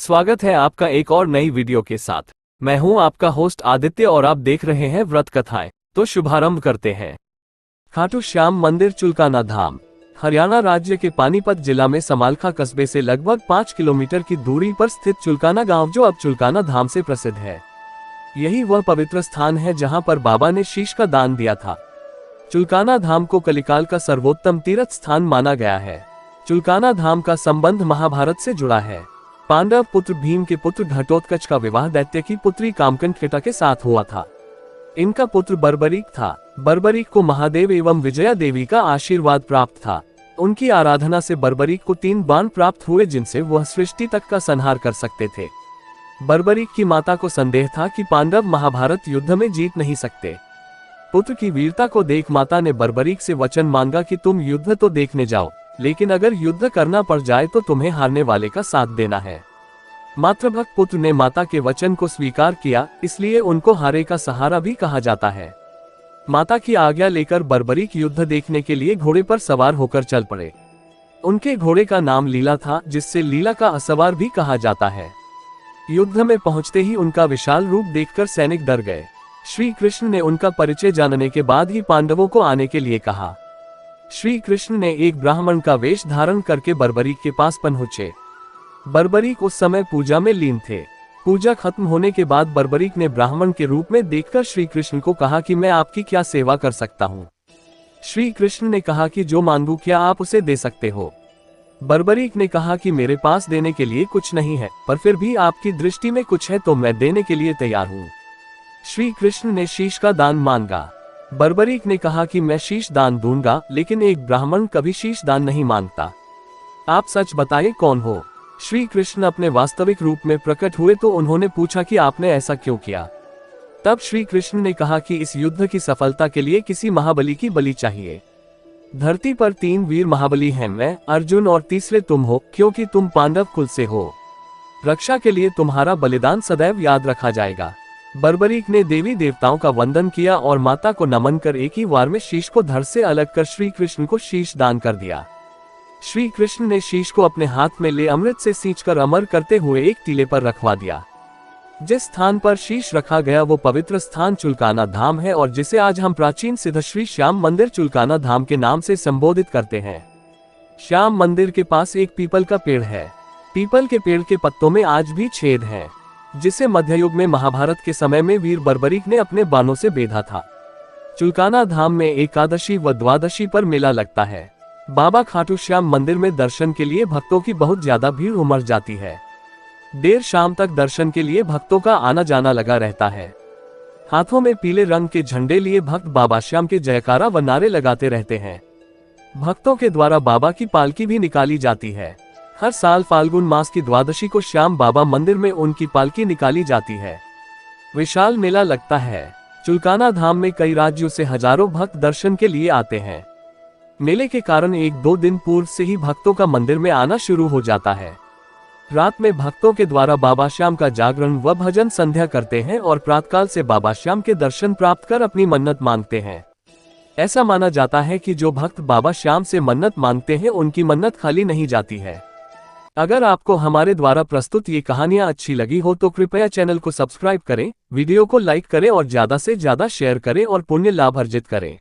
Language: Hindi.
स्वागत है आपका एक और नई वीडियो के साथ। मैं हूं आपका होस्ट आदित्य और आप देख रहे हैं व्रत कथाएं। तो शुभारंभ करते हैं। खाटू श्याम मंदिर चुलकाना धाम। हरियाणा राज्य के पानीपत जिला में समालखा कस्बे से लगभग 5 किलोमीटर की दूरी पर स्थित चुलकाना गांव जो अब चुलकाना धाम से प्रसिद्ध है। यही वह पवित्र स्थान है जहां पर बाबा ने शीश का दान दिया था। चुलकाना धाम को कलिकाल का सर्वोत्तम तीर्थ स्थान माना गया है। चुलकाना धाम का संबंध महाभारत से जुड़ा है। पांडव पुत्र भीम के पुत्र घटोत्कच का विवाह दैत्य की पुत्री कामकंटकिटा के साथ हुआ था। इनका पुत्र बर्बरीक था। बर्बरीक को महादेव एवं विजया देवी का आशीर्वाद प्राप्त था। उनकी आराधना से बर्बरीक को 3 बाण प्राप्त हुए जिनसे वह सृष्टि तक का संहार कर सकते थे। बर्बरीक की माता को संदेह था कि पांडव महाभारत युद्ध में जीत नहीं सकते। पुत्र की वीरता को देख माता ने बर्बरीक से वचन मांगा कि तुम युद्ध तो देखने जाओ, लेकिन अगर युद्ध करना पड़ जाए तो तुम्हें हारने वाले का साथ देना है। मातृभक्त पुत्र ने माता के वचन को स्वीकार किया, इसलिए उनको हारे का सहारा भी कहा जाता है। माता की आज्ञा लेकर बर्बरीक युद्ध देखने के लिए घोड़े पर सवार होकर चल पड़े। उनके घोड़े का नाम लीला था, जिससे लीला का असवार भी कहा जाता है। युद्ध में पहुंचते ही उनका विशाल रूप देखकर सैनिक डर गए। श्री कृष्ण ने उनका परिचय जानने के बाद ही पांडवों को आने के लिए कहा। श्री कृष्ण ने एक ब्राह्मण का वेश धारण करके बर्बरीक के पास पहुंचे। बर्बरीक उस समय पूजा में लीन थे। पूजा खत्म होने के बाद बर्बरीक ने ब्राह्मण के रूप में देखकर श्री कृष्ण को कहा कि मैं आपकी क्या सेवा कर सकता हूँ। श्री कृष्ण ने कहा कि जो मांगू क्या आप उसे दे सकते हो। बर्बरीक ने कहा कि मेरे पास देने के लिए कुछ नहीं है, पर फिर भी आपकी दृष्टि में कुछ है तो मैं देने के लिए तैयार हूँ। श्री कृष्ण ने शीश का दान मांगा। बर्बरीक ने कहा कि मैं शीश दान दूंगा, लेकिन एक ब्राह्मण कभी शीश दान नहीं मांगता। आप सच बताइए कौन हो। श्री कृष्ण अपने वास्तविक रूप में प्रकट हुए तो उन्होंने पूछा कि आपने ऐसा क्यों किया। तब श्री कृष्ण ने कहा कि इस युद्ध की सफलता के लिए किसी महाबली की बलि चाहिए। धरती पर 3 वीर महाबली हैं, मैं, अर्जुन और तीसरे तुम हो, क्योंकि तुम पांडव कुल से हो। रक्षा के लिए तुम्हारा बलिदान सदैव याद रखा जाएगा। बर्बरीक ने देवी देवताओं का वंदन किया और माता को नमन कर एक ही वार में शीश को धड़ से अलग कर श्री कृष्ण को शीश दान कर दिया। श्री कृष्ण ने शीश को अपने हाथ में ले अमृत से सींचकर अमर करते हुए एक टीले पर रखवा दिया। जिस स्थान पर शीश रखा गया वो पवित्र स्थान चुलकाना धाम है और जिसे आज हम प्राचीन सिद्ध श्री श्याम मंदिर चुलकाना धाम के नाम से संबोधित करते हैं। श्याम मंदिर के पास एक पीपल का पेड़ है। पीपल के पेड़ के पत्तों में आज भी छेद हैं, जिसे मध्ययुग में महाभारत के समय में वीर बर्बरीक ने अपने बाणों से बेधा था। चुलकाना धाम में एकादशी व द्वादशी पर मेला लगता है। बाबा खाटू श्याम मंदिर में दर्शन के लिए भक्तों की बहुत ज्यादा भीड़ उमड़ जाती है। देर शाम तक दर्शन के लिए भक्तों का आना जाना लगा रहता है। हाथों में पीले रंग के झंडे लिए भक्त बाबा श्याम के जयकारा व नारे लगाते रहते हैं। भक्तों के द्वारा बाबा की पालकी भी निकाली जाती है। हर साल फाल्गुन मास की द्वादशी को श्याम बाबा मंदिर में उनकी पालकी निकाली जाती है। विशाल मेला लगता है। चुलकाना धाम में कई राज्यों से हजारों भक्त दर्शन के लिए आते हैं। मेले के कारण 1-2 दिन पूर्व से ही भक्तों का मंदिर में आना शुरू हो जाता है। रात में भक्तों के द्वारा बाबा श्याम का जागरण व भजन संध्या करते हैं और प्रातःकाल से बाबा श्याम के दर्शन प्राप्त कर अपनी मन्नत मांगते हैं। ऐसा माना जाता है कि जो भक्त बाबा श्याम से मन्नत मांगते हैं उनकी मन्नत खाली नहीं जाती है। अगर आपको हमारे द्वारा प्रस्तुत ये कहानियां अच्छी लगी हो तो कृपया चैनल को सब्सक्राइब करें, वीडियो को लाइक करें और ज्यादा से ज्यादा शेयर करें और पुण्य लाभ अर्जित करें।